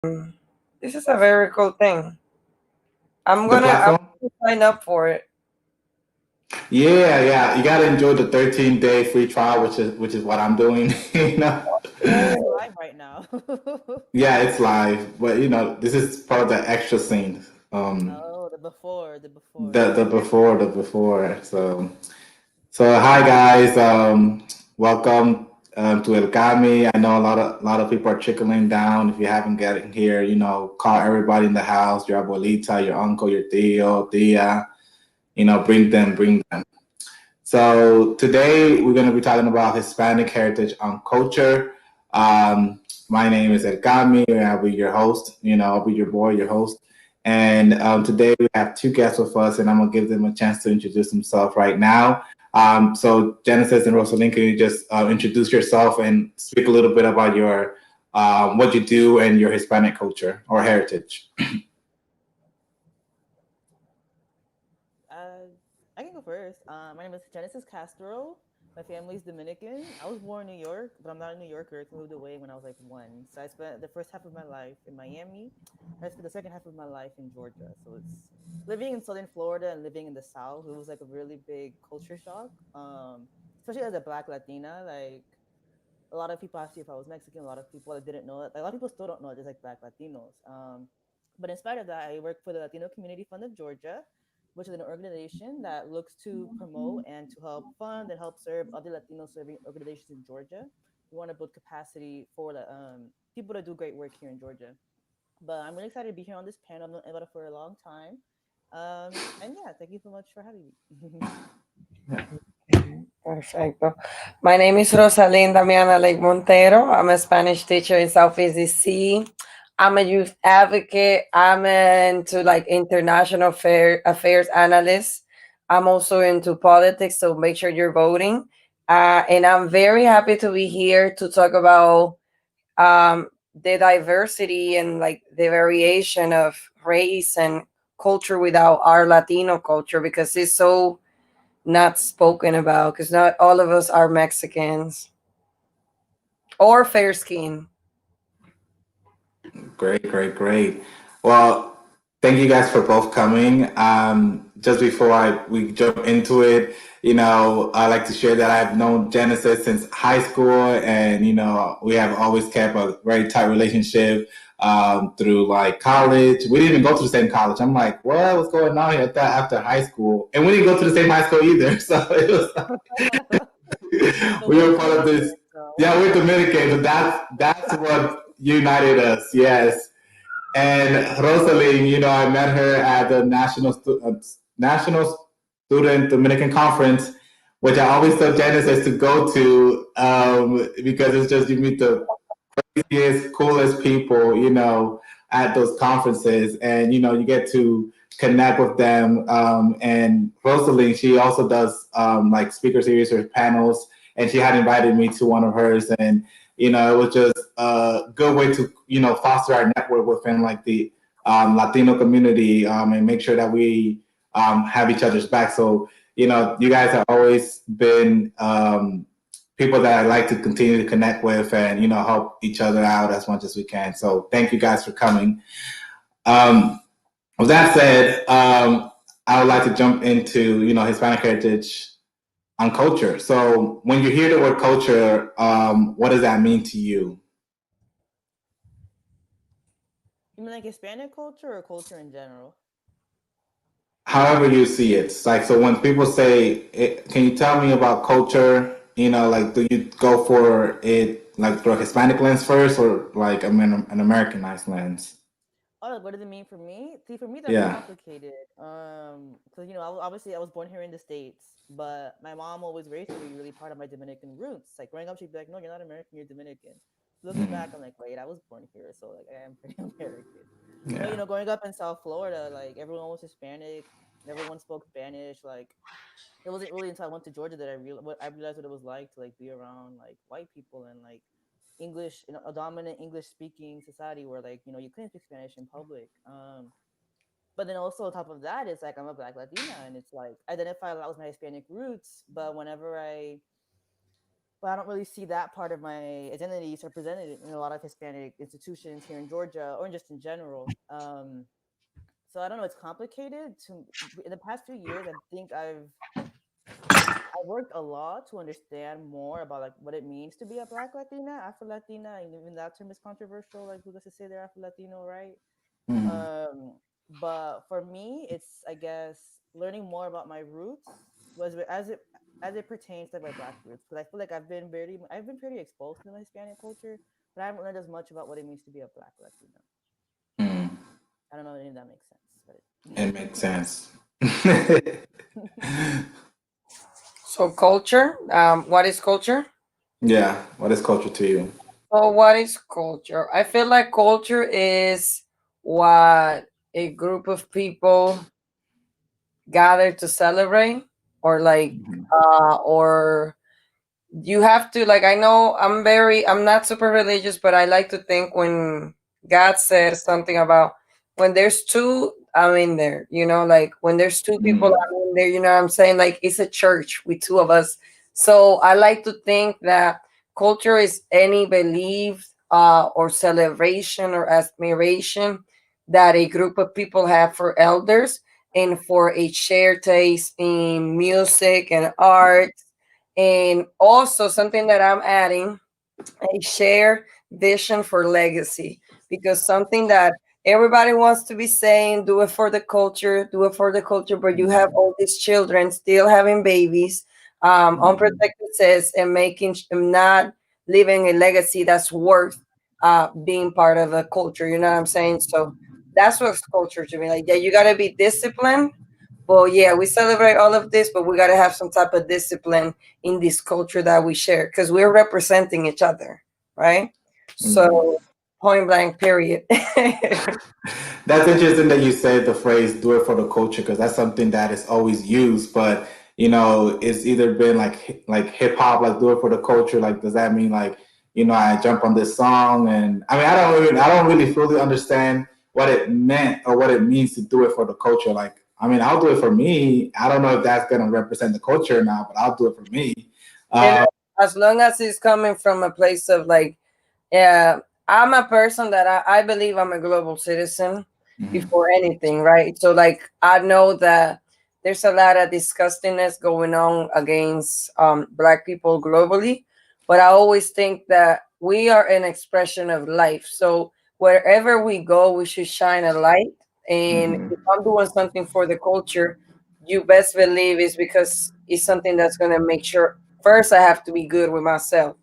This is a very cool thing. I'm The gonna platform? sign up for it. Yeah, yeah. You gotta enjoy the 13-day free trial, which is what I'm doing. you know. Oh, it's Oh, live right now. Yeah, it's live, but this is part of the extra scene. Oh, the before. The before. So hi guys, welcome to El Cami. I know a lot of people are trickling down. If you haven't gotten here, call everybody in the house, your abuelita, your uncle, your tío, tía. Bring them. So today we're going to be talking about Hispanic heritage and culture. Um, my name is El Cami. I'll be your host. I'll be your boy, your host. And today we have two guests with us, and I'm gonna give them a chance to introduce themselves right now. So Genesis and Rosalind, can you just introduce yourself and speak a little bit about your what you do and your Hispanic culture or heritage? Uh, I can go first. My name is Genesis Castro. My family's Dominican. I was born in New York, but I'm not a New Yorker. I moved away when I was like one. So I spent the first half of my life in Miami. I spent the second half of my life in Georgia. So it's living in Southern Florida and living in the South. It was like a really big culture shock. Especially as a Black Latina, like a lot of people asked me if I was Mexican. A lot of people that didn't know it. Like, a lot of people still don't know it, just like Black Latinos. But in spite of that, I work for the Latino Community Fund of Georgia, which is an organization that looks to promote and to help fund and help serve other Latino serving organizations in Georgia. We want to build capacity for the people that do great work here in Georgia. But I'm really excited to be here on this panel. I've known Eva for a long time. And yeah, thank you so much for having me. perfecto. My name is Rosalinda Miana Lake Montero. I'm a Spanish teacher in Southeast DC. I'm a youth advocate. I'm into like international affairs analyst. I'm also into politics, so make sure you're voting. And I'm very happy to be here to talk about the diversity and like the variation of race and culture without our Latino culture because it's so not spoken about because not all of us are Mexicans or fair skin. Great, great, great. Well, thank you guys for both coming. Just before we jump into it, I like to share that I've known Genesis since high school, and we have always kept a very tight relationship through like college. We didn't even go to the same college. I'm like, well, what's going on here after high school? And we didn't go to the same high school either. So it was But we we're were part of this. Dominican, so. Yeah, we're Dominican, but that's what united us. Yes. And Rosalie, I met her at the National Student Dominican Conference, which I always tell Genesis to go to because it's just you meet the craziest, coolest people, at those conferences, and you get to connect with them. And Rosalie, she also does like speaker series or panels, and she had invited me to one of hers, and it was just a good way to foster our network within like the Latino community, and make sure that we have each other's back. So you guys have always been people that I like to continue to connect with and help each other out as much as we can. So thank you guys for coming. Um, with that said, I would like to jump into Hispanic heritage and culture. So when you hear the word culture, what does that mean to you? You mean like Hispanic culture or culture in general? However you see it. It's like, so when people say, can you tell me about culture? Like, do you go for it like through a Hispanic lens first, or like an Americanized lens? Oh, like, what does it mean for me? See, for me, that's Yeah. complicated. Because obviously I was born here in the States, but my mom always raised me to be really part of my Dominican roots. Like growing up, she'd be like, "No, you're not American. You're Dominican." Looking back, I'm like, "Wait, I was born here, so like I am pretty American." But Yeah. growing up in South Florida, like everyone was Hispanic, everyone spoke Spanish. Like it wasn't really until I went to Georgia that I realized what it was like to like be around like white people and like English, a dominant English speaking society where like you couldn't speak Spanish in public. But then also on top of that, it's like I'm a Black Latina, and it's like I identify a lot with my Hispanic roots. But whenever I but I don't really see that part of my identities represented in a lot of Hispanic institutions here in Georgia or just in general. So I don't know. It's complicated. To In the past few years, I think I worked a lot to understand more about like what it means to be a Black Latina, Afro Latina, and even that term is controversial. Like who gets to say they're Afro Latino, right? Mm. Um, but for me, it's I guess learning more about my roots was as it pertains to my Black roots because I feel like I've been pretty exposed to the Hispanic culture, but I haven't learned as much about what it means to be a Black Latino. Mm. I don't know if that makes sense, It makes sense. So culture. What is culture? Yeah. What is culture to you? So what is culture? I feel like culture is what a group of people gather to celebrate, or like, Mhm. or you have to, like, I know I'm not super religious, but I like to think when God says something about when there's two, I'm in there, like when there's two people, Mm. I'm in there, you know what I'm saying? Like it's a church with two of us. So I like to think that culture is any belief, or celebration or admiration that a group of people have for elders, and for a shared taste in music and art, and also something that I'm adding, a shared vision for legacy. Because something that everybody wants to be saying, do it for the culture, do it for the culture, but you have Mhm. all these children still having babies, Mhm. unprotected sex, and not leaving a legacy that's worth being part of a culture. You know what I'm saying? So that's what's culture to me. Like, yeah, you got to be disciplined. Well, yeah, we celebrate all of this, but we got to have some type of discipline in this culture that we share, because we're representing each other, right? Mhm. So, point blank, period. That's interesting that you said the phrase "do it for the culture" because that's something that is always used. But it's either been like hip hop, like "do it for the culture." Like, does that mean like I jump on this song? And I mean, I don't really fully understand what it meant or what it means to do it for the culture. Like, I mean, I'll do it for me. I don't know if that's gonna represent the culture or not, but I'll do it for me. And Uh, as long as it's coming from a place of like, yeah, I'm a person that I believe I'm a global citizen mhm, before anything, right? So, like, I know that there's a lot of disgustingness going on against Black people globally, but I always think that we are an expression of life. So, wherever we go, we should shine a light. And mhm, if I'm doing something for the culture, you best believe it's because it's something that's going to make sure first I have to be good with myself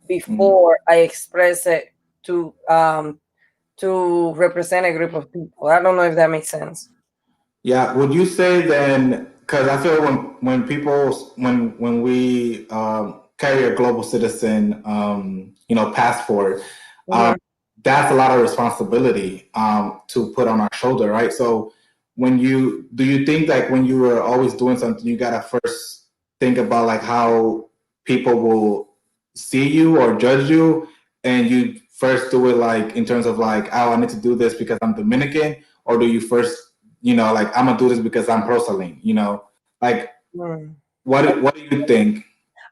mhm. before I express it to represent a group of people. I don't know if that makes sense. Yeah, would you say then? Because I feel when people when we carry a global citizen, passport, um, Mhm. that's a lot of responsibility to put on our shoulder, right? So, do you think like when you were always doing something, you gotta first think about like how people will see you or judge you, and you first do it like in terms of like, oh, I need to do this because I'm Dominican, or do you first like I'm gonna do this because I'm Rosaline, like Mm. what do you think?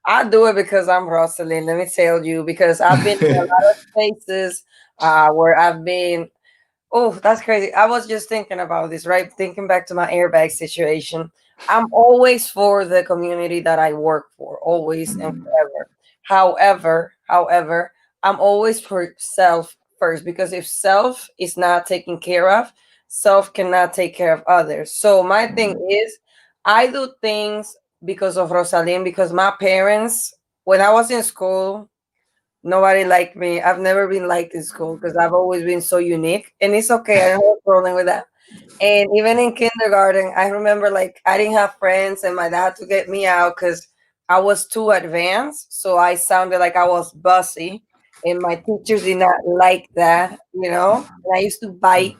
I do it because I'm Rosalind. Let me tell you, because I've been in a lot of spaces where I've been. Oh, that's crazy. I was just thinking about this, right? Thinking back to my airbag situation. I'm always for the community that I work for, always and Mm, forever. However, I'm always for self first, because if self is not taken care of, self cannot take care of others. So my thing mm, is, I do things because of Rosalind, because my parents, when I was in school, nobody liked me. I've never been liked in school because I've always been so unique. And it's okay. I don't have a problem with that. And even in kindergarten, I remember like I didn't have friends and my dad had to get me out because I was too advanced. So I sounded like I was bossy. And my teachers did not like that. And I used to bite.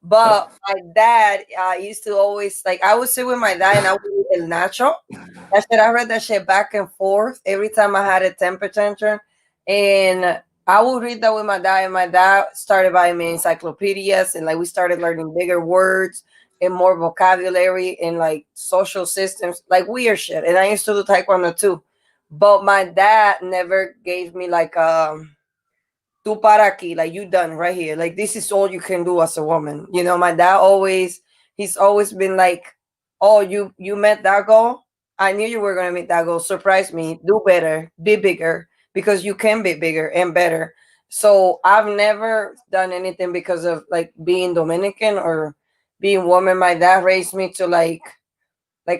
But my dad used to always, like, I would sit with my dad and I would eat El Nacho. I read that shit back and forth every time I had a temper tantrum. And I would read that with my dad, and my dad started buying me encyclopedias, and like we started learning bigger words and more vocabulary and like social systems, like weird shit. And I used to do taekwondo too. But my dad never gave me like tu para aquí, like you done right here. Like this is all you can do as a woman. You know, my dad always he's always been like, oh, you met that goal. I knew you were gonna meet that goal. Surprise me, do better, be bigger, because you can be bigger and better. So I've never done anything because of like being Dominican or being woman. My dad raised me to like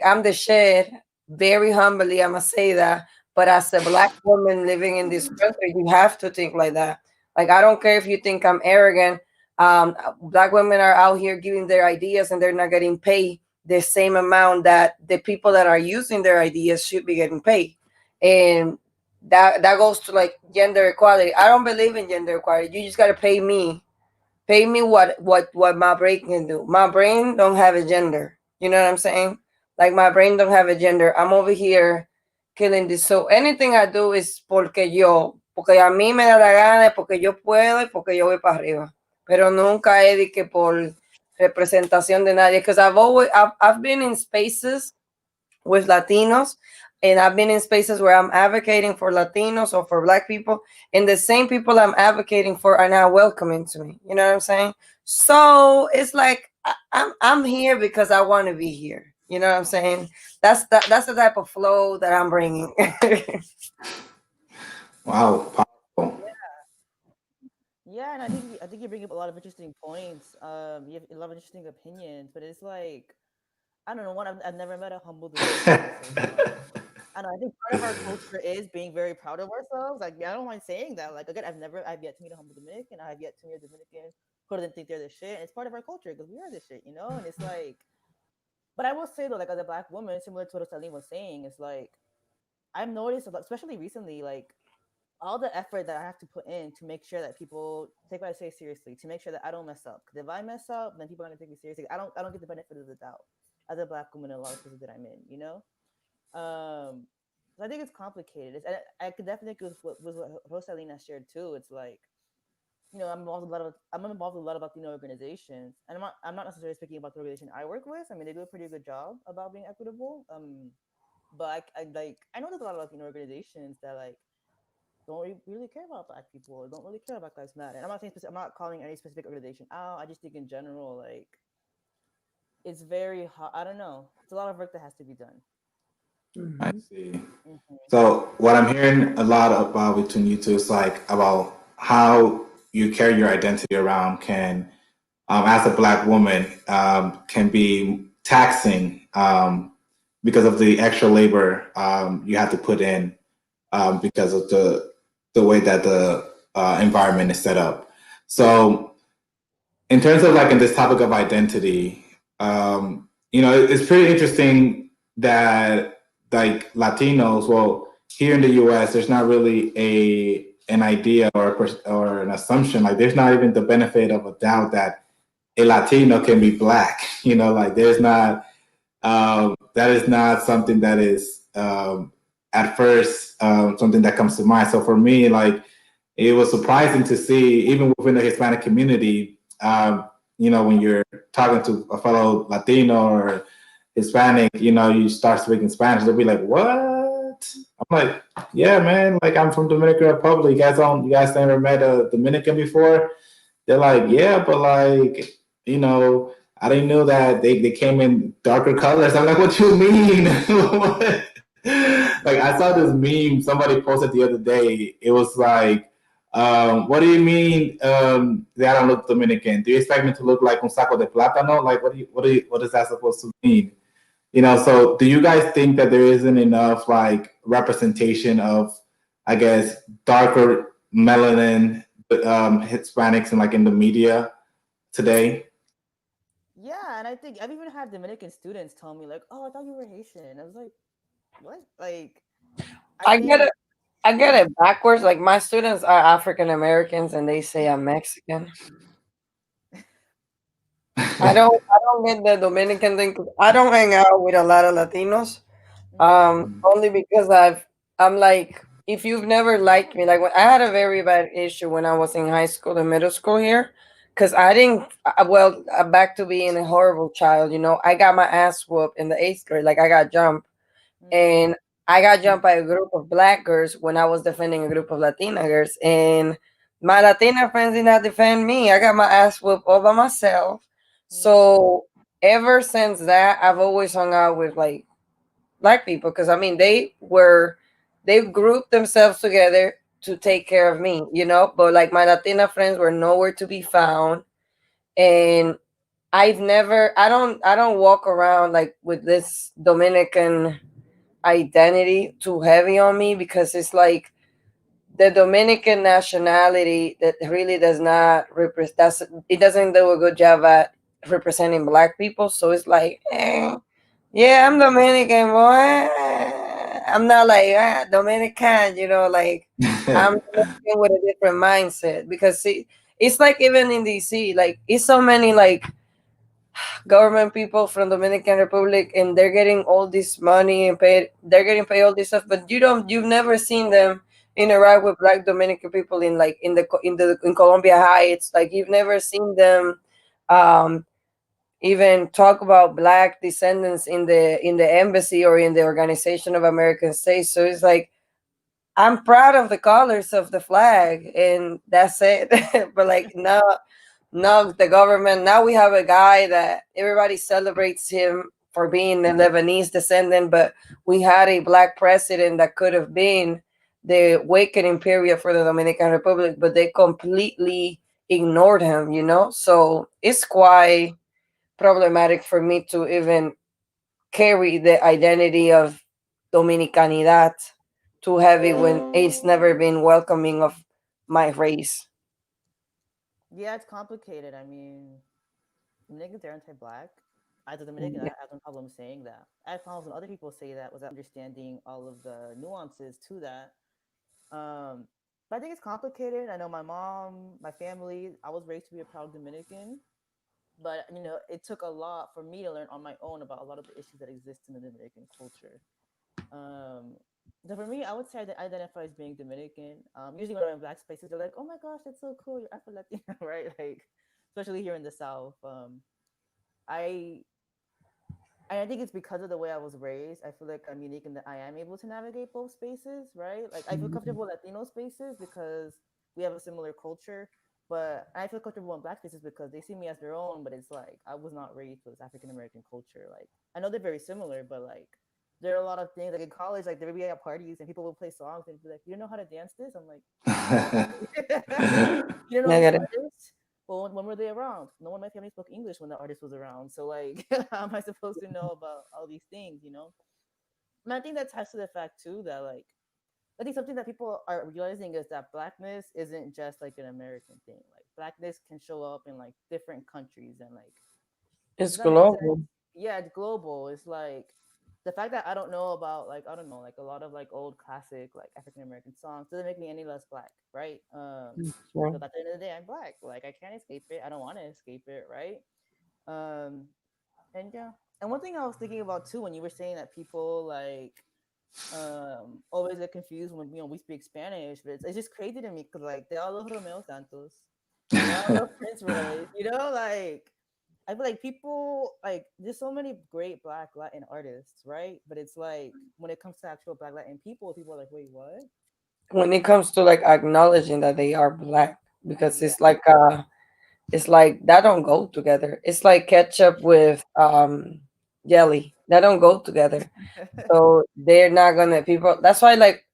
I'm the shit. Very humbly, I must say that. But as a black woman living in this country, you have to think like that. Like I don't care if you think I'm arrogant. Black women are out here giving their ideas and they're not getting paid the same amount that the people that are using their ideas should be getting paid. And that goes to like gender equality. I don't believe in gender equality. You just gotta pay me what my brain can do. My brain don't have a gender. You know what I'm saying? Like my brain don't have a gender. I'm over here killing this. So anything I do is porque a mí me da la gana, porque yo puedo y porque yo voy para arriba. Pero nunca es de que por representación de nadie. Because I've been in spaces with Latinos, and I've been in spaces where I'm advocating for Latinos or for Black people, and the same people I'm advocating for are now welcoming to me. You know what I'm saying? So it's like I'm here because I want to be here. You know what I'm saying? That's the type of flow that I'm bringing. Wow, powerful. Yeah, and I think you bring up a lot of interesting points. You have a lot of interesting opinions, but it's like I don't know. One, I've never met a humble Dominican, so it's like I don't know. I think part of our culture is being very proud of ourselves. Like, yeah, I don't mind saying that. Like, again, I've yet to meet a humble Dominican. I have yet to meet a Dominican who doesn't think they're the shit. And it's part of our culture because we are the shit, you know. And it's like, but I will say though, like as a black woman, similar to what Salim was saying, it's like I've noticed, especially recently, like all the effort that I have to put in to make sure that people take what I say seriously, to make sure that I don't mess up. Because if I mess up, then people are gonna take me seriously. I don't get the benefit of the doubt as a black woman in a lot of spaces that I'm in, you know. Um, so I think it's complicated. I could definitely agree with what Rosalina shared too. It's like I'm involved with a lot of Latino organizations, and I'm not necessarily speaking about the organization I work with. I mean, they do a pretty good job about being equitable. But I know there's a lot of Latino organizations that like don't really care about black people or don't really care about Black Lives Matter. And I'm not saying I'm not calling any specific organization out. I just think in general, like it's very hard. I don't know. It's a lot of work that has to be done. I Mhm. see. Hmm. So what I'm hearing a lot about between you two is like about how you carry your identity around can, as a black woman, can be taxing because of the extra labor you have to put in because of the way that the environment is set up. So in terms of like in this topic of identity, it's pretty interesting that like Latinos, well, here in the U.S., there's not really an idea or an assumption. Like, there's not even the benefit of a doubt that a Latino can be black. Like there's not that is not something that is at first something that comes to mind. So for me, like it was surprising to see, even within the Hispanic community, when you're talking to a fellow Latino or Hispanic, you start speaking Spanish, they'll be like, "What?" I'm like, "Yeah, man. Like I'm from Dominican Republic. You guys never met a Dominican before?" They're like, "Yeah, but like, you know, I didn't know that they came in darker colors." I'm like, "What you mean?" Like I saw this meme somebody posted the other day. It was like, "What do you mean that I don't look Dominican? Do you expect me to look like un saco de plátano? Like, what is that supposed to mean?" So do you guys think that there isn't enough like representation of, I guess, darker melanin Hispanics and like in the media today? Yeah, and I think I've even had Dominican students tell me like, "Oh, I thought you were Haitian." I was like, "What?" Like, I I get think it. I get yeah. it backwards. Like my students are African Americans, and they say I'm Mexican. I don't get the Dominican thing. 'Cause I don't hang out with a lot of Latinos. Hmm. Only because I'm like, if you've never liked me, like when I had a very bad issue when I was in high school and middle school here, because I didn't. Back to being a horrible child. I got my ass whooped in the eighth grade. Like I got jumped, Hmm. and I got jumped by a group of black girls when I was defending a group of Latina girls, and my Latina friends did not defend me. I got my ass whooped all by myself. Mm. So ever since that, I've always hung out with like black people because I mean they grouped themselves together to take care of me, you know. But like my Latina friends were nowhere to be found, and I don't walk around like with this Dominican identity too heavy on me because it's like the Dominican nationality that really does not represent. It doesn't do a good job at representing black people. So it's like, yeah, I'm Dominican, boy. I'm not like Dominican, you know, like I'm Dominican with a different mindset because it's like even in DC, like it's so many like government people from Dominican Republic and they're getting all this money and paid they're getting paid all this stuff, but you've never seen them interact with black Dominican people in like in Columbia Heights. Like you've never seen them um even talk about black descendants in the embassy or in the Organization of American States. So it's like I'm proud of the colors of the flag and that's it. But like no, the government. Now we have a guy that everybody celebrates him for being a Lebanese descendant, but we had a black president that could have been the awakening period for the Dominican Republic, but they completely ignored him, you know? So it's quite problematic for me to even carry the identity of Dominicanidad too heavy when it's never been welcoming of my race. Yeah, it's complicated. I mean, Dominicans are anti-black. As a Dominican, I have no problem saying that. I have problems when other people say that without understanding all of the nuances to that. Um, but I think it's complicated. I know my mom, my family. I was raised to be a proud Dominican, but it took a lot for me to learn on my own about a lot of the issues that exist in the Dominican culture. Um, so for me, I would say I identify as being Dominican. Usually when I'm in black spaces, they're like, "Oh my gosh, that's so cool! You're Afro Latina, right?" Like, especially here in the South. I I think it's because of the way I was raised. I feel like I'm unique in that I am able to navigate both spaces, right? Like I feel comfortable in Latino spaces because we have a similar culture, but I feel comfortable in black spaces because they see me as their own. But it's like I was not raised with African American culture. Like I know they're very similar, but like there are a lot of things like in college, like there would be at parties and people would play songs and be like, "You don't know how to dance this?" I'm like, "No." You don't know this Negative. artist? Well, when were they around? No one in my family spoke English when the artist was around. So like, how am I supposed to know about all these things? And I think that ties to the fact too that like I think something that people are realizing is that blackness isn't just like an American thing. Like blackness can show up in like different countries and like It's does that make sense? global. Yeah, it's global. It's like the fact that I don't know about like I don't know like a lot of like old classic like African American songs doesn't make me any less black, right? Sure. Because at the end of the day, I'm black. Like I can't escape it. I don't want to escape it, right? Um, and yeah. And one thing I was thinking about too when you were saying that people like always get confused when we speak Spanish, but it's just crazy to me because like they all love Romeo Santos, they all love Prince Royce, like I feel like people like there's so many great Black Latin artists, right? But it's like when it comes to actual Black Latin people are like, wait, what? When it comes to like acknowledging that they are black, because Yeah. it's like that don't go together. It's like ketchup with jelly. That don't go together. So they're not gonna people. That's why like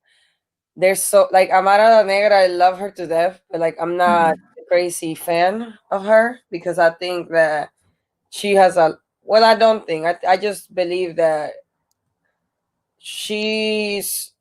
they're so like Amara La Negra. I love her to death, but like I'm not a crazy fan of her because I think that she has a well. I don't think I just believe that she's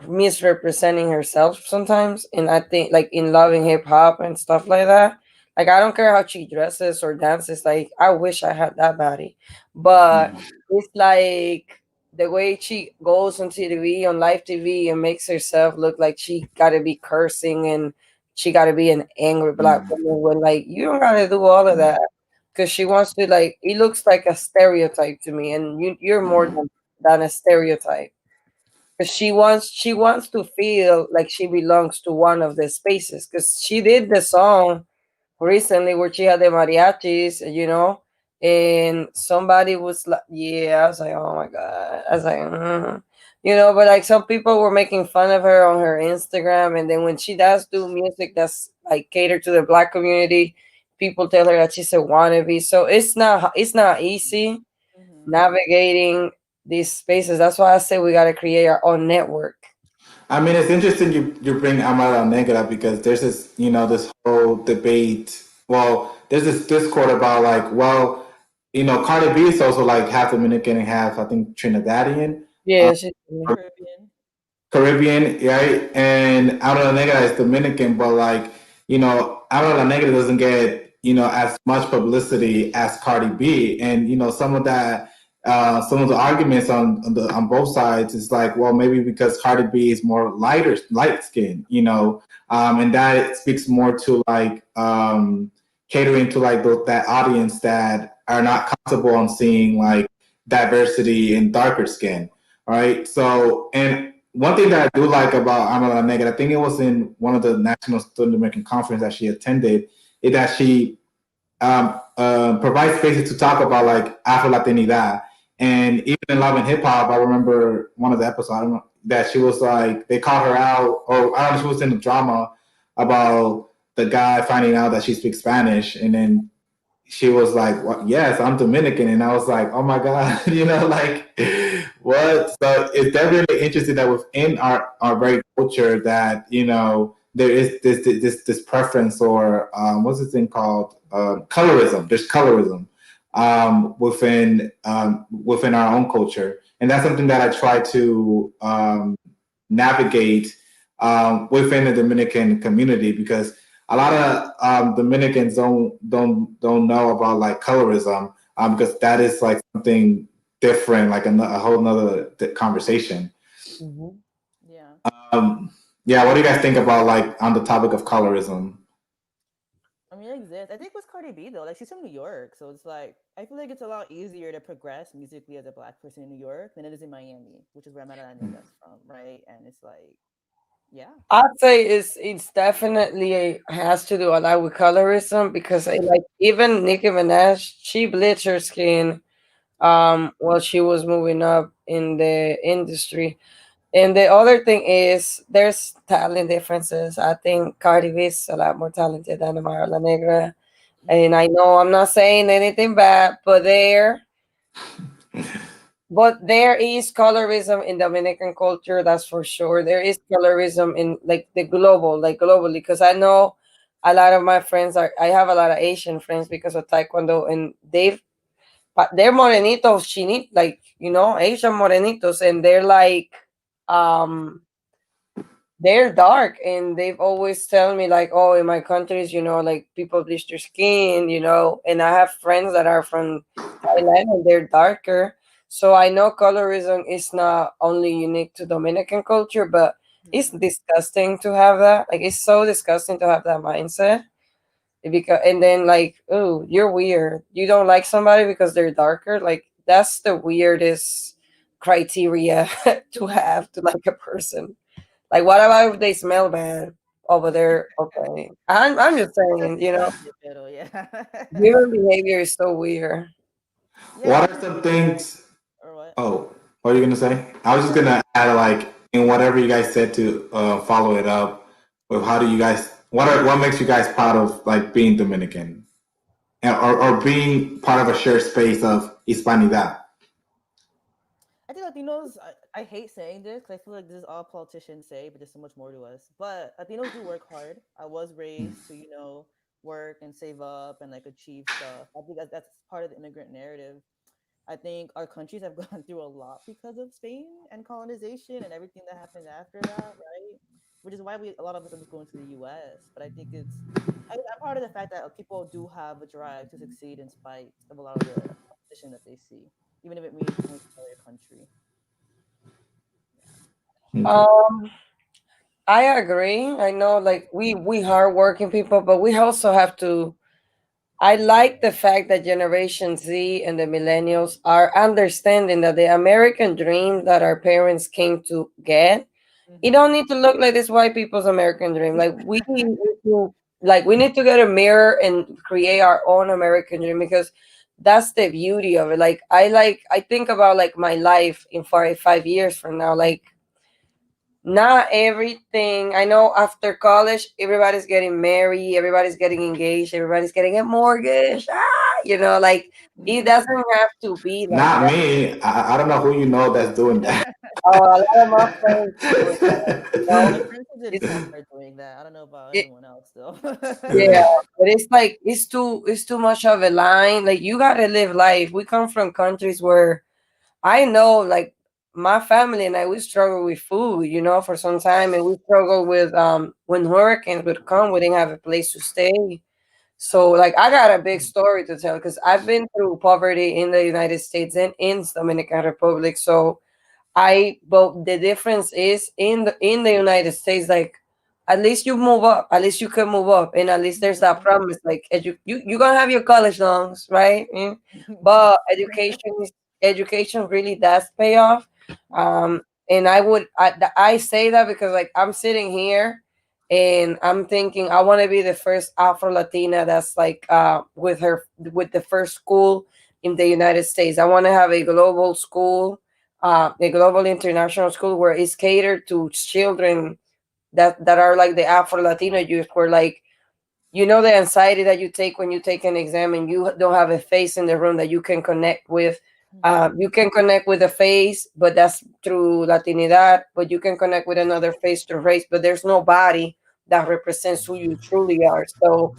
misrepresenting herself sometimes, and I think like in loving hip hop and stuff like that, like I don't care how she dresses or dances, like I wish I had that body, but it's like the way she goes on TV, on live TV, and makes herself look like she gotta be cursing and she gotta be an angry black woman when like you don't gotta do all of that because she wants to like it looks like a stereotype to me, and you're more than a stereotype because she wants to feel like she belongs to one of the spaces because she did the song recently where she had the mariachis, and somebody was like, yeah, I was like, oh my god, I was like, But like some people were making fun of her on her Instagram, and then when she does do music that's like catered to the black community, people tell her that she's a wannabe. So it's not easy Mm-hmm. navigating these spaces. That's why I say we got to create our own network. I mean, it's interesting you bring Amara Negra because there's this, this whole debate. Well, there's this discord about like, well, Cardi B is also like half Dominican and half, I think, Trinidadian. Um, Yeah, she's Caribbean. Caribbean, right? And Habla La Negra is Dominican, but like, Habla La Negra doesn't get, as much publicity as Cardi B. And, some of the arguments on both sides is like, well, maybe because Cardi B is more light skin, and that speaks more to like catering to like that audience that are not comfortable on seeing like diversity in darker skin, right? So, and one thing that I do like about Amala Negra, I think it was in one of the National Student American Conference that she attended, is that she provides spaces to talk about like Afro Latinidad. And even in Love and Hip Hop, I remember one of the episodes, I don't know, that she was like, they called her out, or I don't know, she was in the drama about the guy finding out that she speaks Spanish. And then she was like, well, yes, I'm Dominican. And I was like, oh my God, like what? So it's definitely interesting that within our very culture that, there is this preference or what's this thing called? Colorism. There's colorism within our own culture. And that's something that I try to navigate within the Dominican community because a lot of Dominicans don't know about like colorism because that is like something different, like a whole nother conversation. Mhm. Yeah. Um, yeah, what do you guys think about like on the topic of colorism? I mean, it exists. I think with Cardi B though, like she's from New York, so it's like I feel like it's a lot easier to progress musically as a black person in New York than it is in Miami, which is where Mara Negra's from, right? And it's like, yeah. I'd say it's definitely has to do a lot with colorism because like even Nicki Minaj, she bleached her skin while she was moving up in the industry. And the other thing is there's talent differences. I think Cardi B is a lot more talented than Amara La Negra. And I know I'm not saying anything bad, but there is colorism in Dominican culture, that's for sure. There is colorism in like the global, like globally, because I know a lot of my friends are. I have a lot of Asian friends because of Taekwondo, and they're morenitos, chinit, like Asian morenitos, and um they're dark, and they've always tell me like, oh, in my countries, like people bleach their skin, and I have friends that are from Thailand and they're darker. So I know colorism is not only unique to Dominican culture, but it's Mm-hmm. disgusting to have that. Like it's so disgusting to have that mindset. Because and then like, oh, you're weird. You don't like somebody because they're darker. Like that's the weirdest criteria to have to like a person. Like, what about if they smell bad over there? Okay, I'm just saying, Pero yeah. human behavior is so weird. Yeah, I What are think some things? or what? Oh, what are you gonna say? I was just No, gonna add like in whatever you guys said to follow it up with how do you guys what makes you guys proud of like being Dominican or being part of a shared space of Hispanidad? I think Latinos, I hate saying this because I feel like this is all politicians say, but there's so much more to us. But Latinos do work hard. I was raised to, work and save up and like achieve stuff. I think that's part of the immigrant narrative. I think our countries have gone through a lot because of Spain and colonization and everything that happened after that, right? Which is why a lot of us end up going to the U.S. But I think I'm part of the fact that people do have a drive to succeed in spite of a lot of the competition that they see, even if it means going to another country. Yeah. Okay. Um, I agree. I know, like we hardworking people, but we also have to. I like the fact that Generation Z and the millennials are understanding that the American dream that our parents came to get, it Mm-hmm. don't need to look like this white people's American dream. Like we need to get a mirror and create our own American dream because that's the beauty of it. I think about like my life in 5 years from now. Like, not everything. I know after college, everybody's getting married, everybody's getting engaged, everybody's getting a mortgage. Like it doesn't have to be like Not that. me. I don't know who you know that's doing that. A lot of my friends do that. You My know, friends in it's Japan are doing that. I don't know about it, everyone else though. yeah, but it's like it's too much of a line. Like you gotta live life. We come from countries where I know, like my family and I, we struggle with food, for some time, and we struggle with when hurricanes would come, we didn't have a place to stay. So, like, I got a big story to tell because I've been through poverty in the United States and in Dominican Republic. So, but the difference is in the United States, like at least you move up, at least you can move up, and at least there's that promise, like you're gonna have your college loans, right? But education really does pay off. And I say that because like I'm sitting here and I'm thinking I want to be the first Afro Latina that's like with the first school in the United States. I want to have a global school, a global international school where it's catered to children that are like the Afro Latino youth, where like the anxiety that you take when you take an exam and you don't have a face in the room that you can connect with. You can connect with a face, but that's through Latinidad. But you can connect with another face through race, but there's no body that represents who you truly are. So,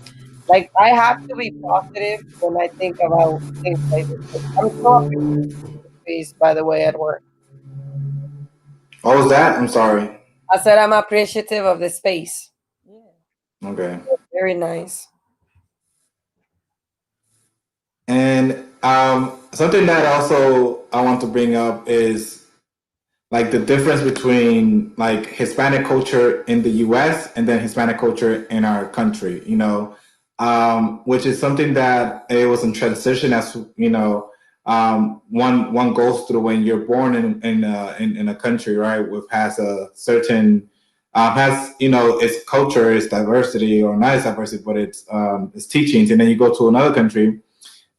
like, I have to be positive when I think about things like this. I'm so appreciative, by the way, at work. What was that? I'm sorry. I said I'm appreciative of the space. Yeah. Okay. Very nice. And something that also I want to bring up is like the difference between like Hispanic culture in the U.S. and then Hispanic culture in our country. Which is something that it was in transition as one goes through when you're born in a country, right, with has a certain has its culture, its diversity, or not its diversity, but its teachings, and then you go to another country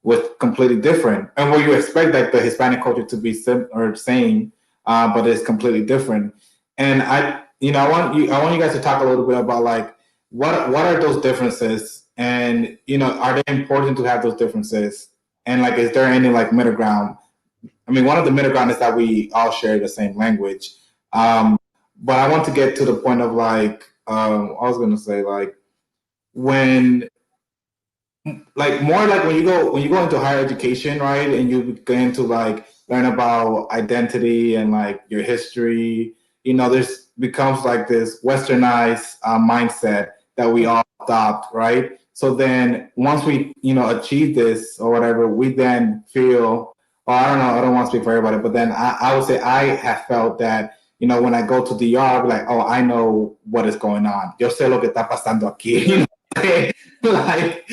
with completely different, and where you expect like the Hispanic culture to be or same, but it's completely different. And I want you guys to talk a little bit about like what are those differences, and are they important to have those differences, and like is there any like middle ground? I mean, one of the middle ground is that we all share the same language, but I want to get to the point of like I was going to say like when like more like when you go into higher education, right, and you begin to like learn about identity and like your history, there's becomes like this westernized mindset that we all adopt, right? So then once we achieve this or whatever, we then feel, oh, I don't know, I don't want to speak for everybody, but then I would say I have felt that when I go to DR, I'll be like, oh, I know what is going on. Yo sé lo que está pasando aquí. Like,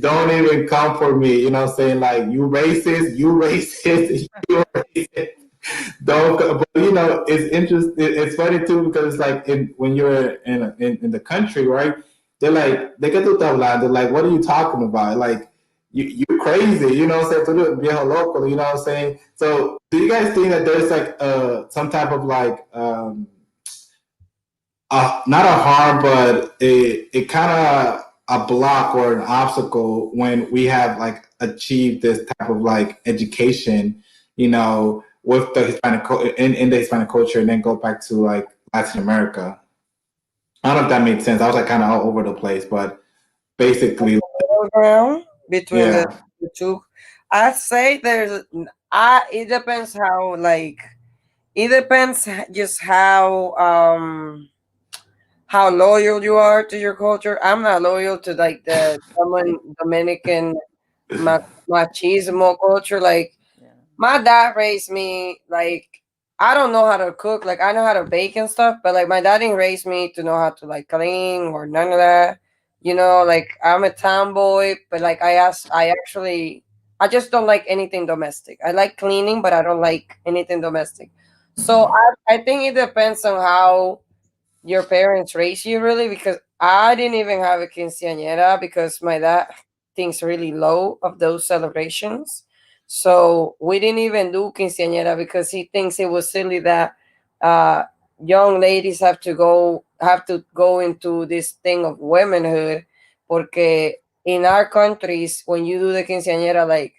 don't even come for me. You know what I'm saying? Like, you racist, you racist. Don't, but it's interesting. It's funny too because it's like when you're in the country, right? They're like, they get to hablar. They're like, what are you talking about? Like, you're crazy. You know what I'm saying? Tú eres viejo loco. You know what I'm saying? So, do you guys think that there's like some type of like not a harm, but it kind of a block or an obstacle when we have like achieved this type of like education, with the in the Hispanic culture, and then go back to like Latin America. I don't know if that made sense. I was like kind of all over the place, but basically, Middle ground between the, yeah. the two. I say I it depends how like it depends just how loyal you are to your culture. I'm not loyal to like the Dominican ma- machismo culture. Like Yeah. my dad raised me like I don't know how to cook. Like I know how to bake and stuff, but like my dad didn't raise me to know how to like clean or none of that. Like I'm a tomboy, but like I just don't like anything domestic. I like cleaning, but I don't like anything domestic. So I think it depends on how your parents raise you really, because I didn't even have a quinceañera because my dad thinks really low of those celebrations. So we didn't even do quinceañera because he thinks it was silly that uh, young ladies have to go into this thing of womanhood. Porque in our countries, when you do the quinceañera, like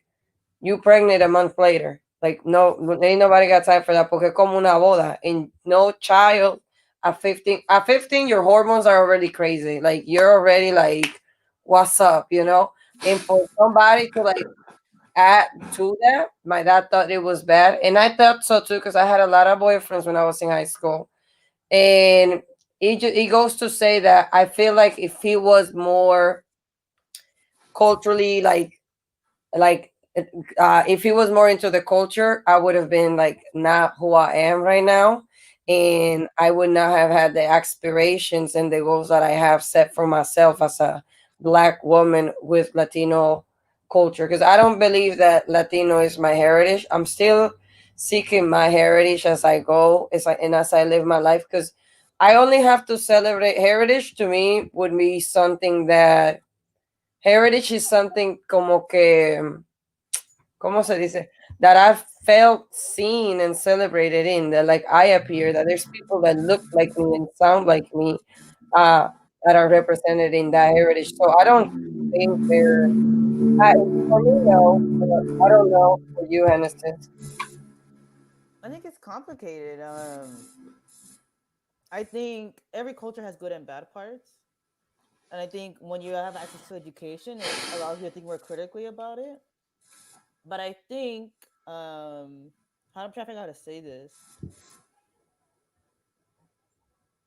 you pregnant a month later. Like no, ain't nobody got time for that. Porque es como una boda, and no child at 15. At 15, your hormones are already crazy. Like you're already like, what's up, you know? And for somebody to like add to that, my dad thought it was bad, and I thought so too because I had a lot of boyfriends when I was in high school, and he goes to say that I feel like if he was more culturally like if he was more into the culture, I would have been like not who I am right now, and I would not have had the aspirations and the goals that I have set for myself as a black woman with Latino culture. Because I don't believe that Latino is my heritage. I'm still seeking my heritage as I go, as I live my life. Because I only have to celebrate heritage. To me, would be something that heritage is something como que ¿cómo se dice? That I've felt seen and celebrated in, that like I appear, that there's people that look like me and sound like me, uh, that are represented in that heritage. So I don't think for me, no. But I don't know for you, Genesis. I think it's complicated. I think every culture has good and bad parts. And I think when you have access to education, it allows you to think more critically about it. But I think, how I'm trying to figure out how to say this.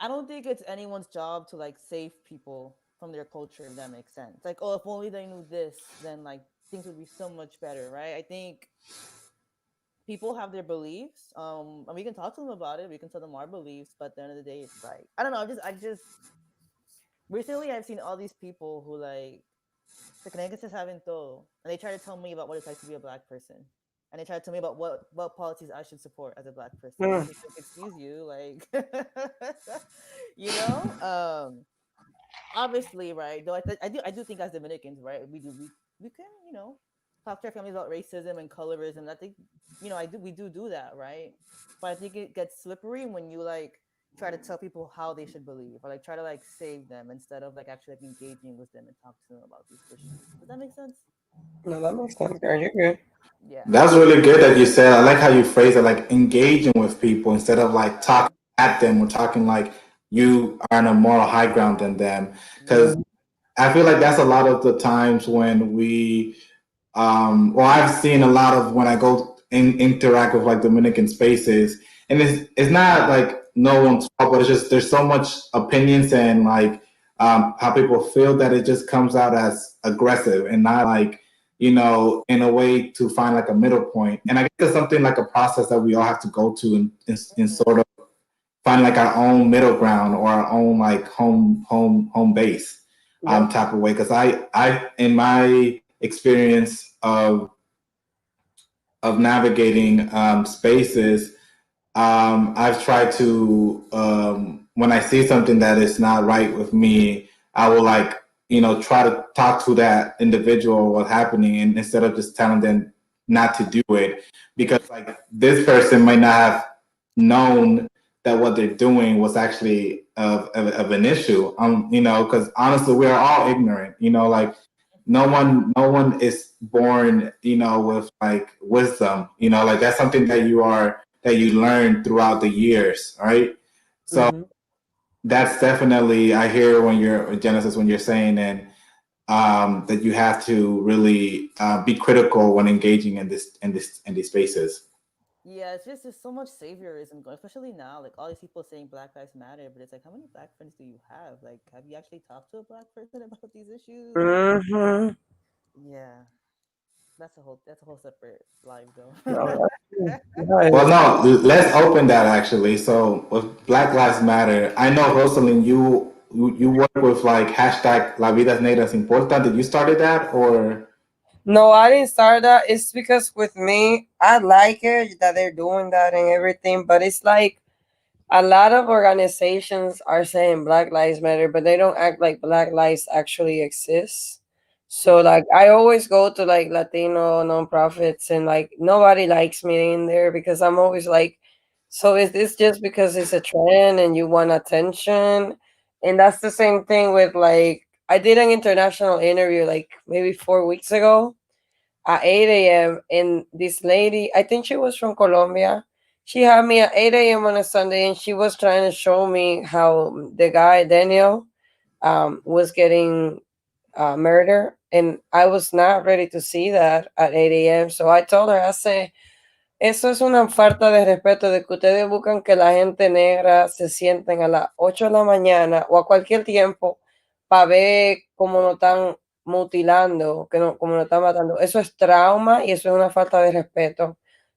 I don't think it's anyone's job to like save people from their culture, if that makes sense. Like, oh, if only they knew this, then like things would be so much better, right? I think people have their beliefs, and we can talk to them about it. We can tell them our beliefs, but at the end of the day, it's like I don't know. I just recently I've seen all these people who like se creen que se saben todo, and they try to tell me about what it's like to be a black person, and they try to tell me about what policies I should support as a black person. And I'm Mm, just like, excuse you, like, you know, obviously, right? Though I do think as Dominicans, right, we can talk to our families about racism and colorism. I think we do that, right? But I think it gets slippery when you like try to tell people how they should believe or like try to like save them instead of like actually like engaging with them and talk to them about these issues. Does that make sense? no, that makes sense, girl. You're good. Yeah. That's really good that you said. I like how you phrase it, like engaging with people instead of like talking at them or talking like you are on a moral high ground than them. Because Mhm. I feel like that's a lot of the times when well, I've seen a lot of when I go interact with like Dominican spaces, and it's not like no one's fault, but it's just there's so much opinions and like how people feel that it just comes out as aggressive and not like in a way to find like a middle point. And I guess it's something like a process that we all have to go to and Hmm. sort of find like our own middle ground or our own like home base Yep. type of way. Because I in my experience of navigating spaces, I've tried to when I see something that is not right with me, I will like try to talk to that individual what's happening, and instead of just telling them not to do it, because like this person might not have known that what they're doing was actually of an issue. Because honestly, we are all ignorant. Like no one is born with like wisdom. Like that's something that you learn throughout the years, right? So Hmm. that's definitely I hear when you're Genesis when you're saying that you have to really be critical when engaging in these spaces. Yeah, it's just there's so much saviorism going, especially now. Like all these people saying Black Lives Matter, but it's like, how many black friends do you have? Like, have you actually talked to a black person about these issues? Hmm. Yeah, that's a whole separate live though. No, that Well, is. no, let's open that actually. So with Black Lives Matter, I know Rosalind, you work with like hashtag La Vida Negras Importa. Did you started that or? No, I didn't start that. It's because with me, I like it that they're doing that and everything, but it's like a lot of organizations are saying Black Lives Matter, but they don't act like Black lives actually exist. So like I always go to like Latino nonprofits and like nobody likes me in there because I'm always like, so is this just because it's a trend and you want attention? And that's the same thing with like I did an international interview like maybe 4 weeks ago at 8 a.m. And this lady, I think she was from Colombia. She had me at 8 a.m. on a Sunday and she was trying to show me how the guy Daniel was getting murder, and I was not ready to see that at 8 a.m. So I told her, I say, eso es una falta de respeto de que ustedes buscan que la gente negra se sienten a las 8 de la mañana o a cualquier tiempo para ver cómo nos están mutilando, que no, cómo nos están matando. Eso es trauma y eso es una falta de respeto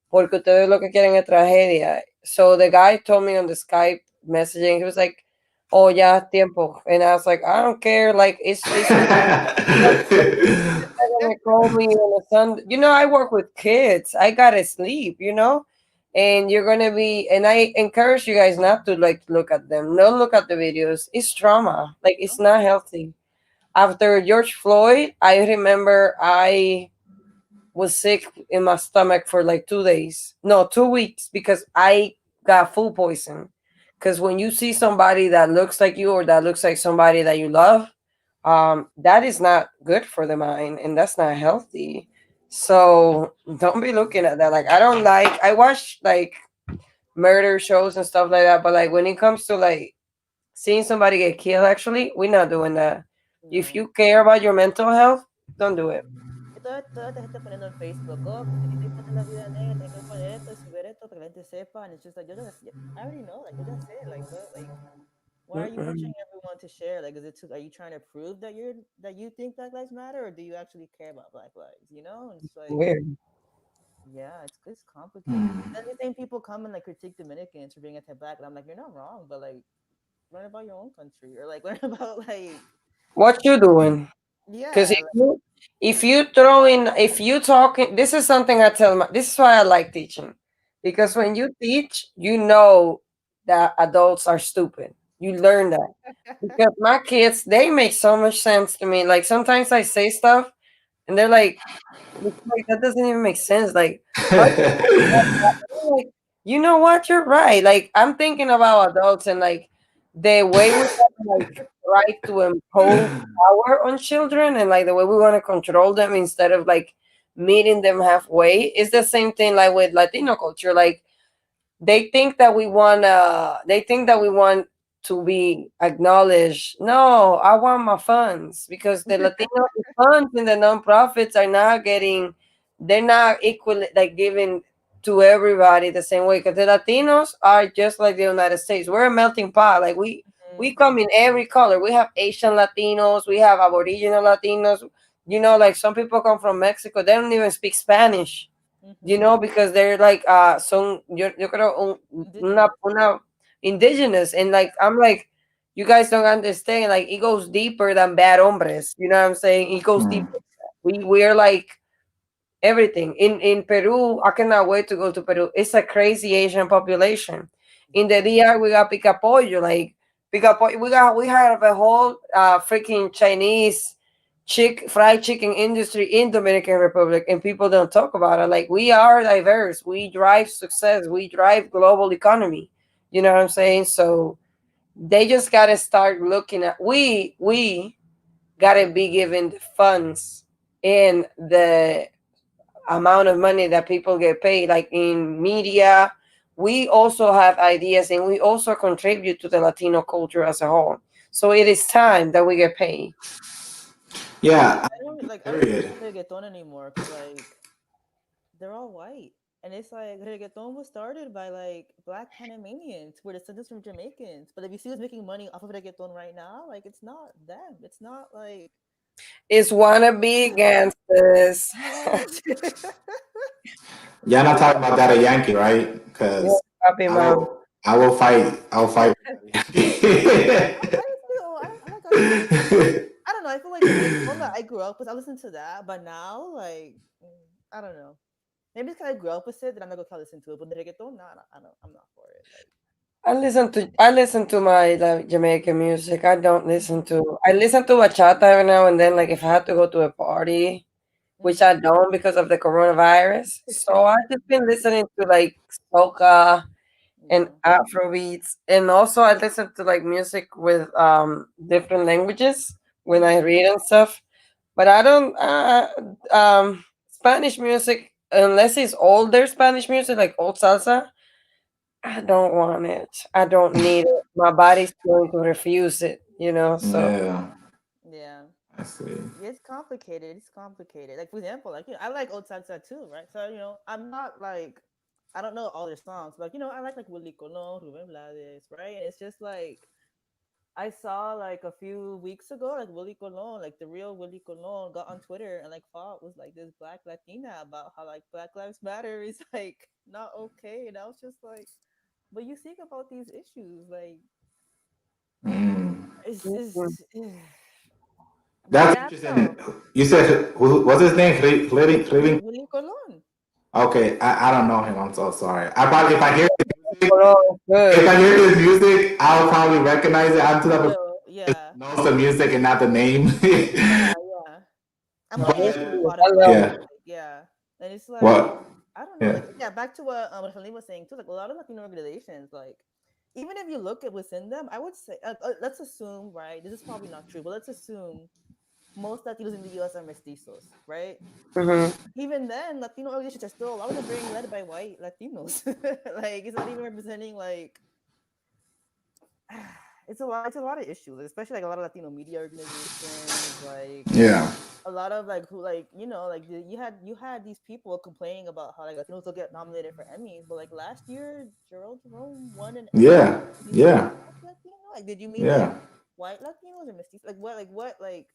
porque ustedes lo que quieren es tragedia. So the guy told me on the Skype messaging, he was like, oh, ya tiempo. And I was like, I don't care. Like, it's they're gonna call me on a Sunday. You know, I work with kids. I gotta sleep. You know, and you're gonna be. And I encourage you guys not to like look at them. Don't look at the videos. It's trauma. Like it's No. not healthy. After George Floyd, I remember I was sick in my stomach for like 2 days. No, 2 weeks because I got food poison. Because when you see somebody that looks like you or that looks like somebody that you love, that is not good for the mind and that's not healthy. So don't be looking at that. Like I don't like. I watch like murder shows and stuff like that, but like when it comes to like seeing somebody get killed, actually, we're not doing that. If No. you care about your mental health, don't do it. Y toda esta gente poniendo en Facebook, oh, que si a ti te importa la vida negra, tienes que poner esto y subir esto para que la gente sepa. And it's just like, I already know, like, yo ya sé, like, what, like, why are you pushing Mm-mm. everyone to share? Like, are you trying to prove that you think Black Lives Matter, or do you actually care about Black lives? You know, and it's like, Weird. yeah, it's complicated. Then the same people come and like critique Dominicans for being anti-black, and I'm like, you're not wrong, but like, learn about your own country, or like, learn about like, What you doing? Because yeah, if you throw in, if you talking, this is something I tell my, this is why I like teaching. Because when you teach, you know that adults are stupid. You learn that. Because my kids, they make so much sense to me. Like sometimes I say stuff and they're like that doesn't even make sense. Like, how like, you know what? You're right. Like, I'm thinking about adults and like the way we have, like try to impose power on children and like the way we want to control them instead of like meeting them halfway. It's the same thing like with Latino culture. Like they think that we want to be acknowledged. No, I want my funds because the Latino funds and the nonprofits are not getting, they're not equally like giving to everybody the same way because the Latinos are just like the United States. We're a melting pot. Like mm-hmm, we come in every color. We have Asian Latinos, we have Aboriginal Latinos. You know, like some people come from Mexico, they don't even speak Spanish, you mm-hmm. know, because they're like son yo creo Indigenous. una indigenous, and like I'm like, you guys don't understand, like it goes deeper than bad hombres, you know what I'm saying? It goes deeper. We're like everything in Peru. I cannot wait to go to Peru. It's a crazy Asian population. In the Yeah. DR we got picapollo, like picapollo. We have a whole freaking Chinese fried chicken industry in Dominican Republic, and people don't talk about it. Like we are diverse. We drive success. We drive global economy. You know what I'm saying? So they just gotta start looking at we gotta be given the funds in the amount of money that people get paid, like in media. We also have ideas and we also contribute to the Latino culture as a whole. So it is time that we get paid. Yeah, I don't even period. listen to reggaeton anymore because like they're all white. And it's like reggaeton was started by like black Panamanians who were descendants from Jamaicans. But if you see who's making money off of reggaeton right now, like it's not them. It's not like It's wannabe gangsters. yes. Y'all not talking about that a Yankee, right? Yeah, Because copy mom. I will fight with that I feel I like Daddy Yankee. I don't know. I feel like the reggaeton that I grew up with, I listened to that, but now like I don't know. Maybe it's because I grew up with it that I'm not gonna listen to it. But the reggaeton, nah, I don't. I'm not for it. Like I listen to my like Jamaican music. I don't listen to I listen to bachata every now and then, like if I have to go to a party, which I Mm-hmm. don't because of the coronavirus. So I've just been listening to like soca and Yeah. Afrobeats, and also I listen to like music with different languages when I Mm-hmm. read and stuff. But I don't Spanish music unless it's older Spanish music like old salsa. I don't want it. I don't need it. My body's going to refuse it, so Yeah, Yeah. I see. Yeah, it's complicated. It's complicated. Like for example, like I like old salsa too, right? So I'm not like I don't know all their songs, but I like Willie Colon, Ruben Blades, right? And it's just like I saw like a few weeks ago, like Willie Colon, like the real Willie Colon, got on Twitter and like fought with like this black Latina about how like Black Lives Matter is like not okay, and I was just like, but you think about these issues, like Mm. it's but That's yeah, interesting. no, You said what's his name? Willie Colon. Okay, I don't know him. I'm so sorry. I probably color is if good. I hear his music, I'll probably recognize it. I'm too You type of will, yeah, knows the music and not the name. yeah, yeah. I'm No, pretty he's sure you good. fought I as love well. him. Yeah. Like, yeah, and it's like What? I don't know, Yeah. like yeah. Back to what Halim was saying too. Like a lot of Latino organizations, like even if you look at within them, I would say let's assume right. This is probably not true, but let's assume most Latinos in the U.S. are mestizos, right? Hmm. Even then, Latino organizations are still a lot of them being led by white Latinos. Like it's not even representing like it's a lot of issues, especially like a lot of Latino media organizations, like Yeah. a lot of like who like like you had these people complaining about how like Latinos will get nominated for Emmys, but like last year Gerald Jerome won an Emmy. Yeah. He's a Yeah. black Latino. Like, did you mean like Yeah. white Latinos or mestizos? Like what like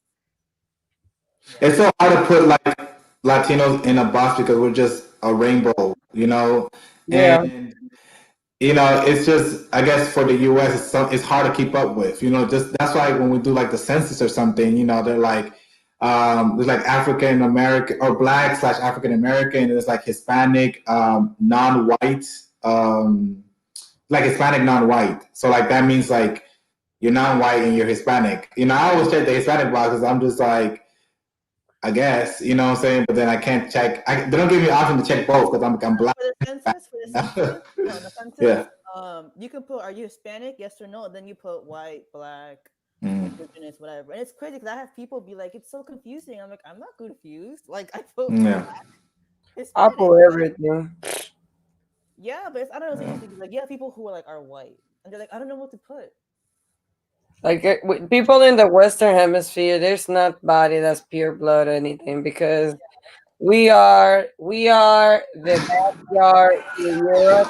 It's yeah so hard to put like Latinos in a box because we're just a yeah rainbow, you know? Yeah. And it's just I guess for the US it's hard to keep up with. Just that's why when we do like the census or something, they're like there's like African American or black slash African American, and there's like Hispanic, non-white, like Hispanic non-white. So like that means like you're non-white and you're Hispanic. I always check the Hispanic boxes. I'm just like, I guess, you know what I'm saying? But then I can't check. They don't give me the option to check both because I'm black. for the You know? census no the census Yeah. you can put are you Hispanic, yes or no, then you put white, black, Mm. indigenous, whatever. And it's crazy because I have people be like, it's so confusing. I'm like, I'm not confused. Like I put Yeah. I Hispanic. pull Like, everything. yeah, but I don't know, it's Yeah. interesting because like, yeah, people who are like are white. And they're like, I don't know what to put. Like with people in the Western Hemisphere, there's not body that's pure blood or anything because we are the backyard in Europe.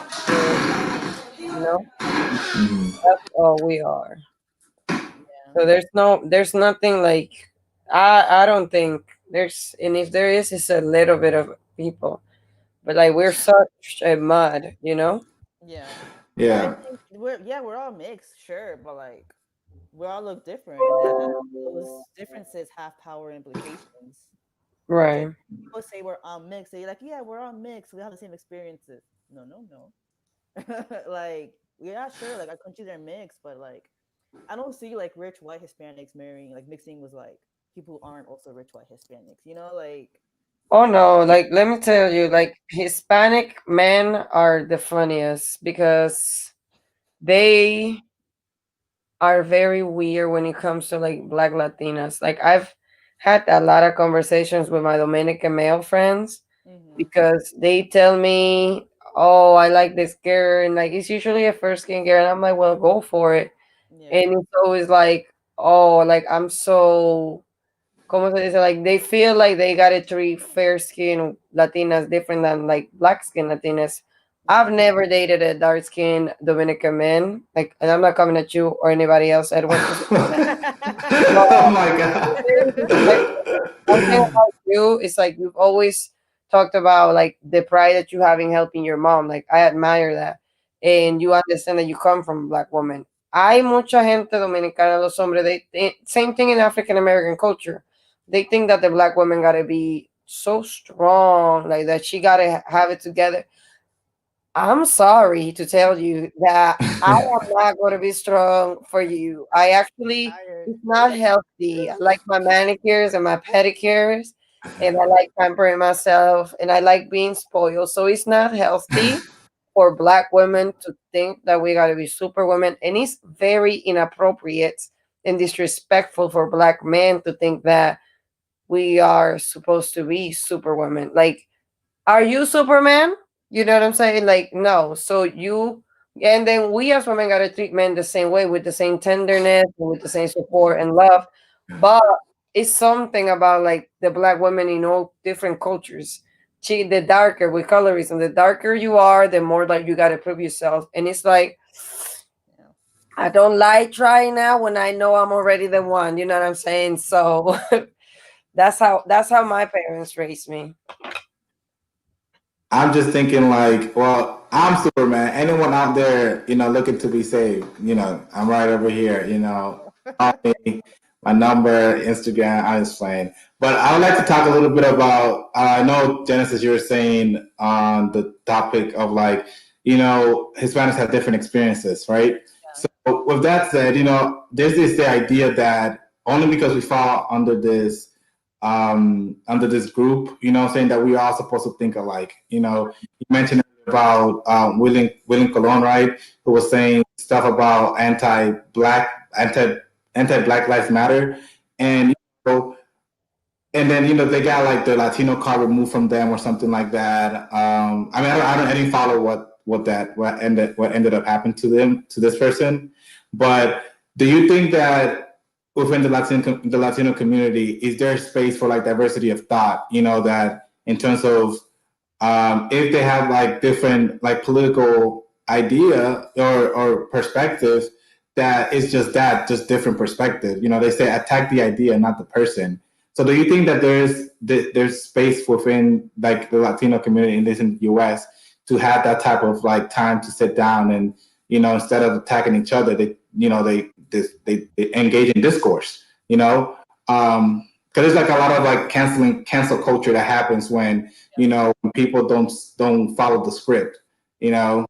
You know, Mhm. that's all we are. Yeah. So there's nothing like I don't think there's, and if there is, it's a little bit of people, but like we're such a mud. Yeah. Yeah, I Yeah. think we're all mixed, sure, but like we all look different and those differences have power implications. So Right. people say we're all mixed. They're like, yeah, we're all mixed. We have the same experiences. No, no, no. Like we're not sure. Like our countries are mixed, but like I don't see like rich white Hispanics marrying like mixing with like people who aren't also rich white Hispanics. Like Oh no, like let me tell you, like Hispanic men are the funniest because they are very weird when it comes to like black Latinas. Like I've had a lot of conversations with my Dominican male friends mm-hmm. because they tell me, "Oh, I like this girl," and like it's usually a first skin girl, and I'm like, "Well, go for it." Yeah, And it's always like, "Oh, like I'm so." Como se dice, like they feel like they gotta treat fair skin Latinas different than like black skin Latinas. I've yeah. never dated a dark skin Dominican man, like, and I'm not coming at you or anybody else, Edwin. But Oh my like, one thing god. about you is like you've always talked about like the pride that you have in helping your mom. Like I admire that, and you understand that you come from a black woman. Hay mucha gente dominicana, los hombres. Same thing in African American culture. They think that the black woman gotta be so strong, like that she gotta have it together. I'm sorry to tell you that I am not going to be strong for you. I actually, Tired. it's not healthy. I like my manicures and my pedicures, and I like pampering myself, and I like being spoiled. So it's not healthy for Black women to think that we got to be super women, and it's very inappropriate and disrespectful for Black men to think that we are supposed to be super women. Like, are you Superman? You know what I'm saying? Like, no. So you, and then we as women gotta treat men the same way with the same tenderness, with the same support and love. But it's something about like the Black women in all different cultures. The darker with colorism, the darker you are, the more like you gotta prove yourself. And it's like Yeah. I don't like trying now when I know I'm already the one. You know what I'm saying? So that's how my parents raised me. I'm just thinking like, well, I'm Superman. Anyone out there, looking to be saved, I'm right over here. Call me, my number, Instagram. I'm just playing. But I would like to talk a little bit about. I know Genesis, you were saying on the topic of like, Hispanics have different experiences, right? Yeah. So with that said, there's this the idea that only because we fall under this group, saying that we are supposed to think alike. You mentioned about William Colon, right, who was saying stuff about anti-black lives matter, and and then they got like the Latino card removed from them or something like that. I mean, I didn't follow what ended up happening to them, to this person, but do you think that within the Latino community, is there space for like diversity of thought? That in terms of if they have like different like political idea or perspective, that it's just different perspective. They say attack the idea, not the person. So do you think that there's space within like the Latino community in the U.S. to have that type of like time to sit down and instead of attacking each other, they engage in discourse. Because there's like a lot of like cancel culture that happens when when people don't follow the script. You know,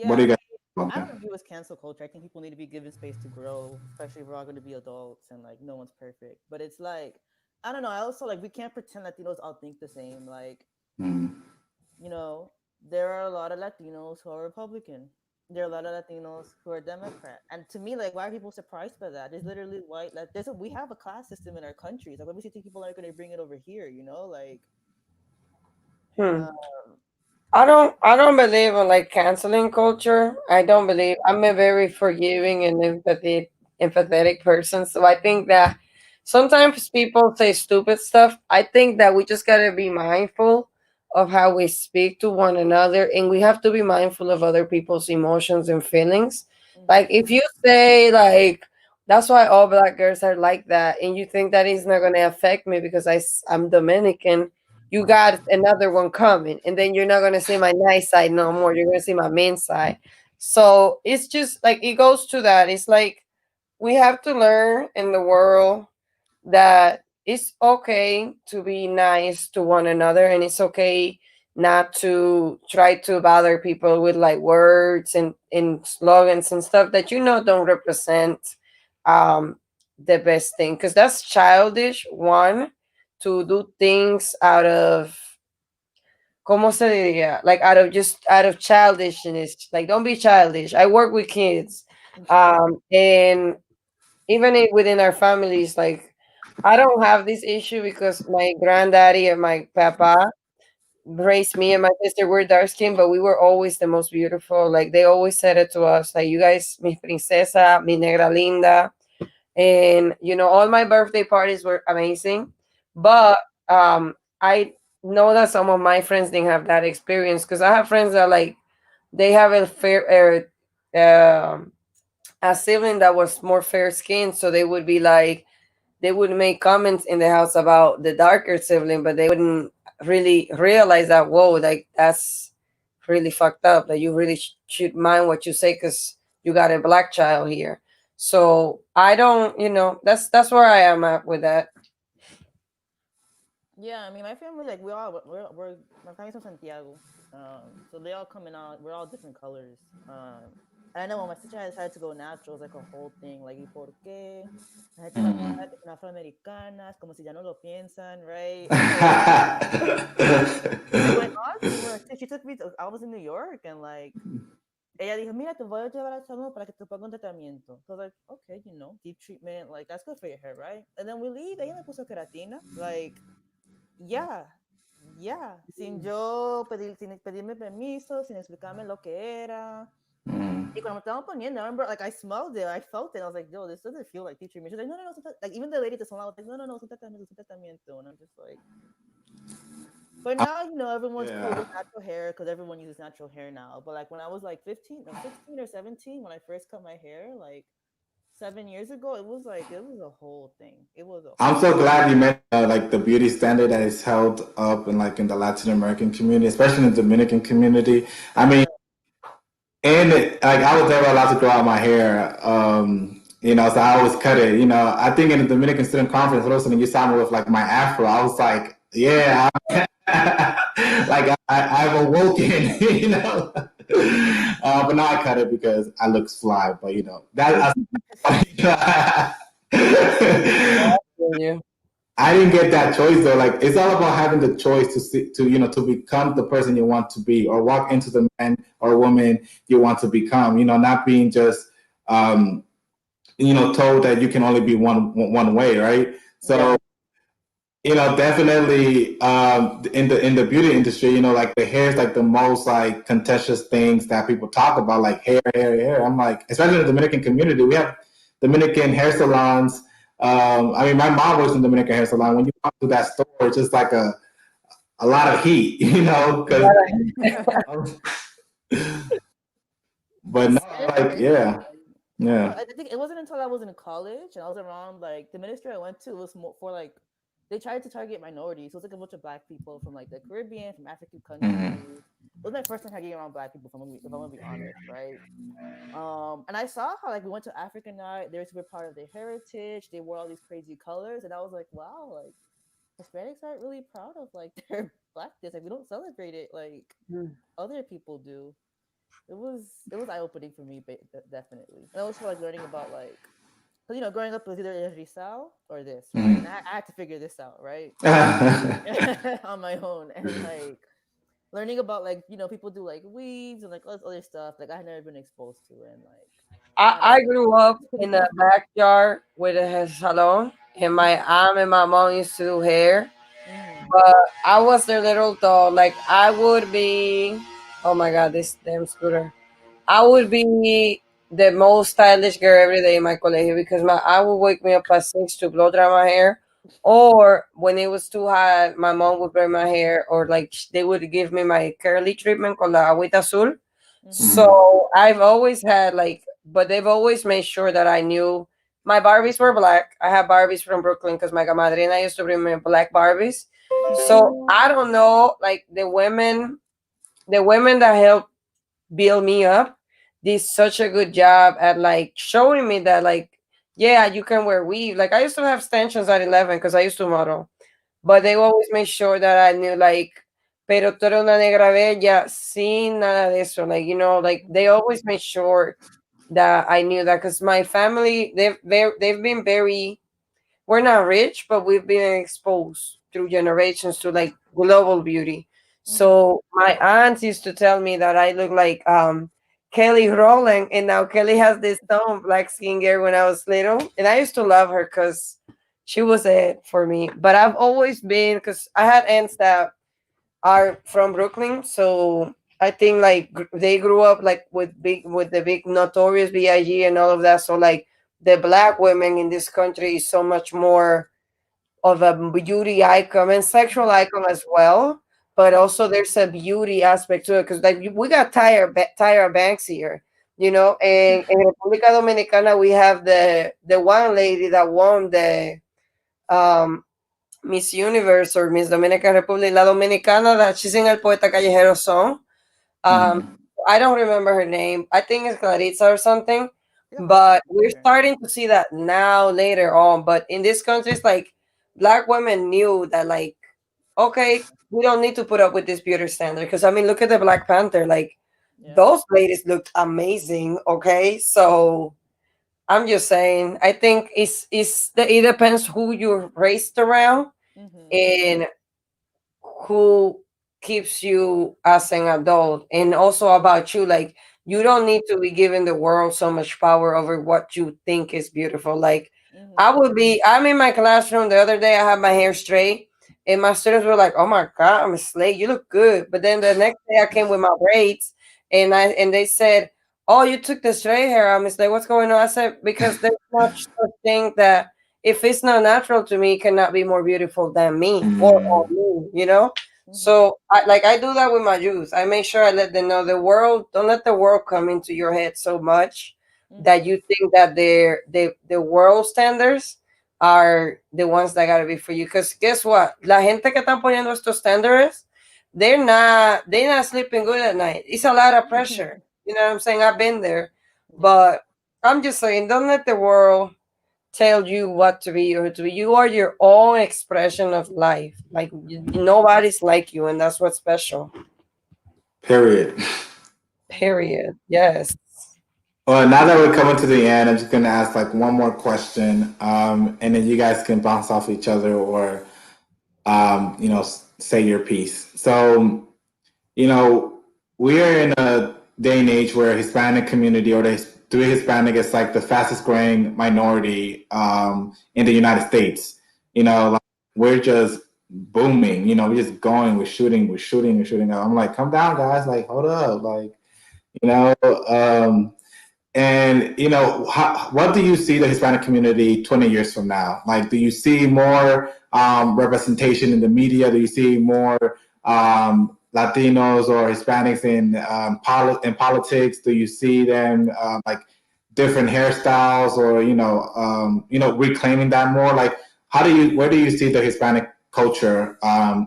what Yeah, do you I guys mean, think about I that? don't agree with cancel culture. I think people need to be given space to grow, especially if we're all going to be adults and like no one's perfect. But it's like, I don't know. I also like we can't pretend Latinos all think the same. Like, Mm. you know, there are a lot of Latinos who are Republican. There are a lot of Latinos who are Democrat. And to me, like, why are people surprised by that? There's literally white. Like, we have a class system in our countries. Like, obviously, think people are going to bring it over here. Like, Hmm. um, I don't believe in like canceling culture. I don't believe I'm a very forgiving and empathetic person. So I think that sometimes people say stupid stuff. I think that we just gotta be mindful of how we speak to one another, and we have to be mindful of other people's emotions and feelings. Like mhm. if you say like that's why all Black girls are like that, and you think that is not gonna affect me because I'm Dominican, you got another one coming, and then you're not gonna see my nice side no more. You're gonna see my mean side. So it's just like it goes to that. It's like we have to learn in the world that it's okay to be nice to one another, and it's okay not to try to bother people with like words and slogans and stuff that don't represent um the best thing, because that's childish one, to do things out of, ¿cómo se diría? Like out of childishness. Like don't be childish. I work with kids. And even within our families, like I don't have this issue because my granddaddy and my papa raised me and my sister. We're dark skinned, but we were always the most beautiful. Like they always said it to us, like you guys, mi princesa, mi negra linda. And all my birthday parties were amazing. But I know that some of my friends didn't have that experience, because I have friends that like they have a sibling that was more fair skinned, so they would be like they would make comments in the house about the darker sibling, but they wouldn't really realize that, whoa, like that's really fucked up, that you really should mind what you say because you got a Black child here. So I don't, that's where I am at with that. Yeah, I mean, my family, like, we're my family's from Santiago. So they all coming out, we're all different colors. And I know when my sister had decided to go natural, it was like a whole thing, like, ¿y por qué? La gente se acuerda que son afroamericanas, como si ya no lo piensan, right? Like, my aunt even, like, she took me to, I was in New York, and, like, ella dijo, mira, te voy a llevar al salón para que te ponga un tratamiento. So I was like, okay, deep treatment, like, that's good for your hair, right? And then we leave, ella me puso queratina, like, ya, ya, sin pedirme permiso, sin explicarme lo que era. Y cuando me estaban poniendo, I remember, like, I smelled it, I felt it, I was like, yo, this doesn't feel like tea treatment. She's like, no, no, no, like, even the lady at the salon was like, no, no, no, es un tratamiento, and I'm just like, but now, everyone's cool Yeah. with natural hair because everyone uses natural hair now. But like when I was like 15, no, 16 or 17, when I first cut my hair, like 7 years ago, it was a whole thing. It was a I'm whole. so glad you mentioned like the beauty standard that is held up in like in the Latin American community, especially in the Dominican community. I mean, Yeah. and like I was never allowed to grow out my hair. So I always cut it. I think in the Dominican Student Conference, listening, you saw me with like my afro. I was like, yeah, like I've awoken, but now I cut it because I look fly. But that. You. I didn't get that choice though. Like it's all about having the choice to become the person you want to be, or walk into the man or woman you want to become. Not being just told that you can only be one way, right? Yeah. So definitely in the beauty industry, like the hair is like the most like contentious things that people talk about, like hair. I'm like, especially in the Dominican community, we have Dominican hair salons. I mean, my mom works in the Dominican hair salon. When you walk through that store, it's just like a lot of heat, because. But It's no, like scary. yeah, Well, yeah. I think it wasn't until I was in college and I was around, like, the ministry I went to was more for, like, they tried to target minorities. So it was like a bunch of black people from, like, the Caribbean, from African countries. Mm-hmm. It was my first time hanging around black people, if I'm gonna be honest, right? And I saw how, like, we went to African night, they were super proud of their heritage, they wore all these crazy colors, and I was like, wow, like Hispanics aren't really proud of, like, their blackness. Like, we don't celebrate it like Mm. other people do. It was eye opening for me, definitely. And also, like, learning about, like, because growing up it was either Rizal or this, right? And I had to figure this out, right, on my own, and, like, learning about, like, people do, like, weeds and, like, all this other stuff, like, I had never been exposed to, and, like, I, I I don't grew up in the backyard with a hair salon, and my aunt and my mom used to do hair. know. But I was their little doll. Like I would be. Oh my god, this damn scooter! I would be the most stylish girl every day in my colegio because my I would wake me up at 6 to blow dry my hair, or when it was too hot, my mom would braid my hair, or like they would give me my curly treatment con la agüita azul. Mm-hmm. So I've always had like, but they've always made sure that I knew my Barbies were black. I have Barbies from Brooklyn because my madrina used to bring me black Barbies. So I don't know, like the women that helped build me up did such a good job at like showing me that like yeah you can wear weave. Like I used to have extensions at 11 because I used to model, but they always made sure that I knew like pero tú eres una negra bella sin nada de eso, like like they Mm-hmm. always made sure that I knew that because my family they've been very, we're not rich, but we've been exposed through generations to like global beauty. Mm-hmm. So my aunt used to tell me that I look like Kelly Rowland, and now Kelly has this tone black skin girl when I was little, and I used to love her because she was it for me. But I've always been, because I had aunts that are from Brooklyn, so I think like they grew up like with the big notorious Big and all of that. So like the black women in this country is so much more of a beauty icon and sexual icon as well. But also there's a beauty aspect to it because like we got Tyra Banks here, and in República Dominicana we have the one lady that won the um Miss Universe or Miss Dominican Republic, La Dominicana, that she's in El Poeta Callejero song. Um, Mm-hmm. I don't remember her name. I think it's Claritza or something. Yeah, a lot of But people we're here. starting to see that now later on. But in this country, it's like black women knew that like okay, we don't need to put up with this beauty standard. Because I mean, look at the Black Panther. Like Yeah. those ladies looked amazing. Okay, so I'm just saying. I think it depends who you're raised around Mhm. and who keeps you as an adult, and also about you. Like you don't need to be giving the world so much power over what you think is beautiful. Like Mhm. I'm in my classroom the other day, I had my hair straight, and my students were like, oh my god, I'm a slave, you look good. But then the next day I came with my braids, and they said, oh, you took the straight hair. I'm like, what's going on? I said, because there's much such thing that if it's not natural to me, it cannot be more beautiful than me or Mm. me, you know? Mhm. So I do that with my youth. I make sure I let them know the world. Don't let the world come into your head so much that Mhm. you think that the world standards are the ones that gotta be for you. Because guess what? La gente que están poniendo estos standards, they're not sleeping good at night. It's a lot of pressure. You know what I'm saying? I've been there, Yeah. but I'm just saying, don't let the world tell you what to be or to be. You are your own expression of life. Like nobody's like you, and that's what's special. Period. Mhm. Period. Yes. Well, now that we're coming to the end, I'm just gonna ask like one more question, and then you guys can bounce off each other or say your piece. So, you know, we are in a day and age where Hispanic community or the Hispanic is like the fastest growing minority in the United States. Like, we're just booming. We're just going. We're shooting. I'm like, come down, guys. Like, hold up. Like, you know. And what do you see the Hispanic community 20 years from now? Like, do you see more representation in the media? Do you see more Latinos or Hispanics in politics? Do you see them like different hairstyles or reclaiming that more? Like, where do you see the Hispanic culture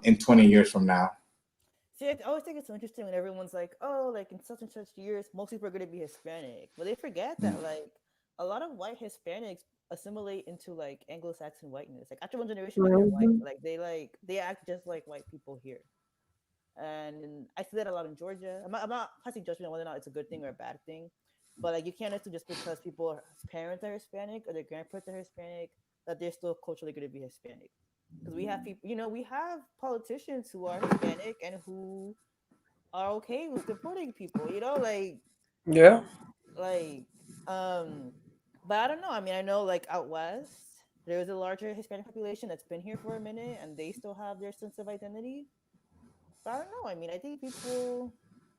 in 20 years from now? See, I always think it's so interesting when everyone's like, "Oh, like in such and such years, most people are going to be Hispanic," but they forget that like a lot of white Hispanics assimilate into like Anglo-Saxon whiteness. Like after one generation, like they're white. Mhm. They act just like white people here, and I see that a lot in Georgia. I'm not passing judgment on whether or not it's a good thing or a bad thing, but like you can't assume just because people's parents are Hispanic or their grandparents are Hispanic that they're still culturally going to be Hispanic. Because we have people, we have politicians who are Hispanic and who are okay with deporting people. Yeah. Like but I don't know. I mean, I know like out west there's a larger Hispanic population that's been here for a minute and they still have their sense of identity. But I don't know. I mean, I think people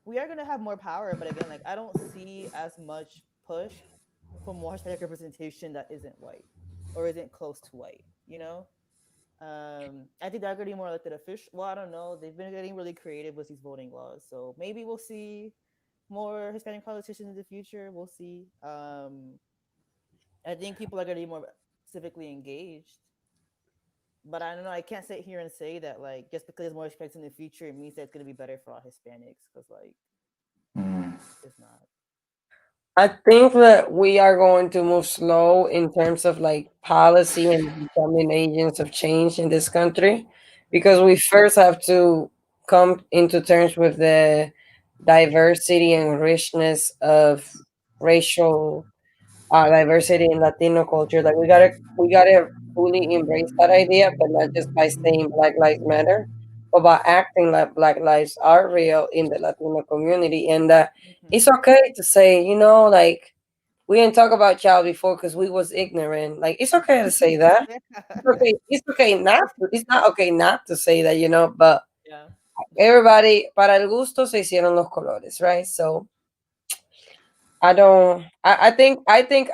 we are gonna have more power, but again, like I don't see as much push for more Hispanic representation that isn't white or isn't close to white, you know? I think they're getting more elected official. Well, I don't know. They've been getting really creative with these voting laws, so maybe we'll see more Hispanic politicians in the future. We'll see. I think people are getting more civically engaged, but I don't know. I can't sit here and say that like just because there's more Hispanics in the future, it means that it's gonna be better for all Hispanics because like Mm. it's not. I think that we are going to move slow in terms of like policy and becoming agents of change in this country because we first have to come into terms with the diversity and richness of racial diversity in Latino culture. Like we gotta fully embrace that idea, but not just by saying Black Lives Matter, but by acting like Black lives are real in the Latino community, and that it's Mm-hmm. okay to say, like we didn't talk about y'all before because we was ignorant. Like it's okay to say that. Yeah. It's okay. It's okay not. It's not okay not to say that, But Yeah. everybody, para el gusto se hicieron los colores, right? So I don't. I think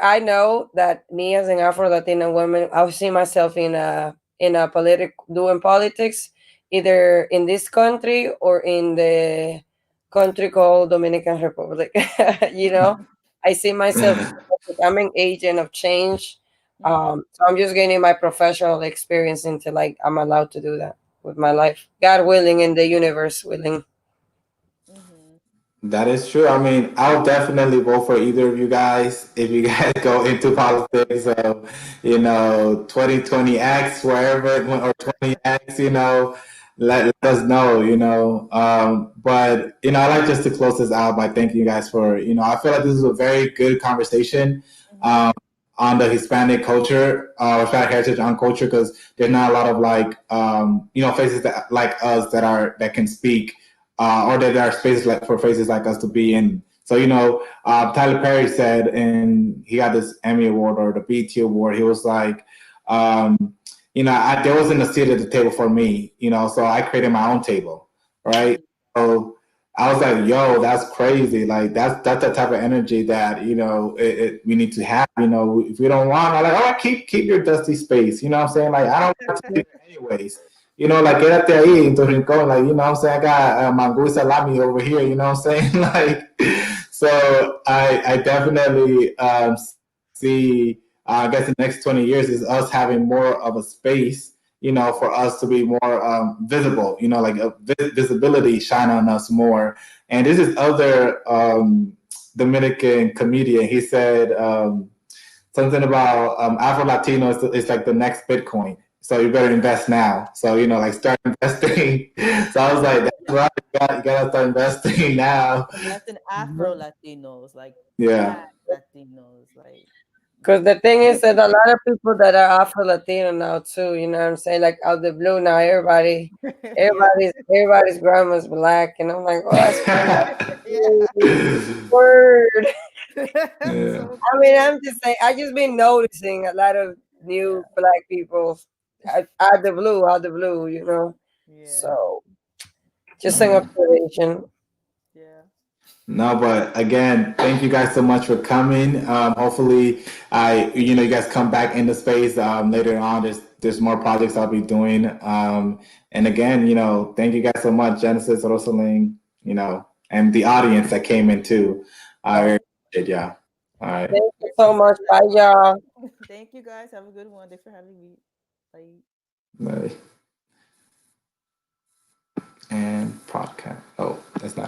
I know that me as an Afro Latina woman, I see myself in a doing politics, either in this country or in the country called Dominican Republic. you know, I see myself. I'm an agent of change. Mm-hmm. So I'm just getting my professional experience into like I'm allowed to do that with my life, God willing, and the universe willing. Mm-hmm. That is true. I mean, I'll definitely vote for either of you guys if you guys go into politics of, 2020X, wherever, or 20X, let us know, But I like just to close this out by thanking you guys for, I feel like this is a very good conversation Mhm. um, on the Hispanic culture, Hispanic heritage on culture, because there's not a lot of faces that like us that can speak, or that there are spaces like for faces like us to be in. So Tyler Perry said, and he got this Emmy award or the BET award. He was like. There wasn't a seat at the table for me, so I created my own table, right? Mm. So I was like, yo, that's crazy. Like that's the type of energy that, we need to have, if we don't want, I'm like, oh, keep your dusty space. You know what I'm saying? Like, I don't want to be there anyways. Like, quédate ahí en tu rincón. Like, you know what I'm saying? I got mango y salami over here, you know what I'm saying? Like, so I definitely see I guess the next 20 years is us having more of a space, for us to be more visible, like visibility shine on us more. And this is other Dominican comedian. He said something about Afro Latino is like the next Bitcoin. So you better invest now. So, like start investing. So I was like, that's right. You gotta start investing now. Invest in Afro Latinos, like Yeah. black Latinos, like Because the thing is that a lot of people that are Afro Latino now too, you know what I'm saying? Like out the blue now, yeah, everybody's grandma's black, and I'm like, oh, that's yeah. word. That's Yeah. so I mean, cool. I'm just saying, I just been noticing a lot of Yeah, new black people out the blue, you know. yeah, So just an Yeah. observation. yeah. No, but again, thank you guys so much for coming. Hopefully, you guys come back into space later on. There's more projects I'll be doing. And again, thank you guys so much, Genesis, Rosaline, and the audience that came in too. I really appreciate yeah. All right. Thank you so much. Bye, y'all. Thank you guys. Have a good one. Thanks for having me. Bye. Bye. And podcast. Oh, that's not.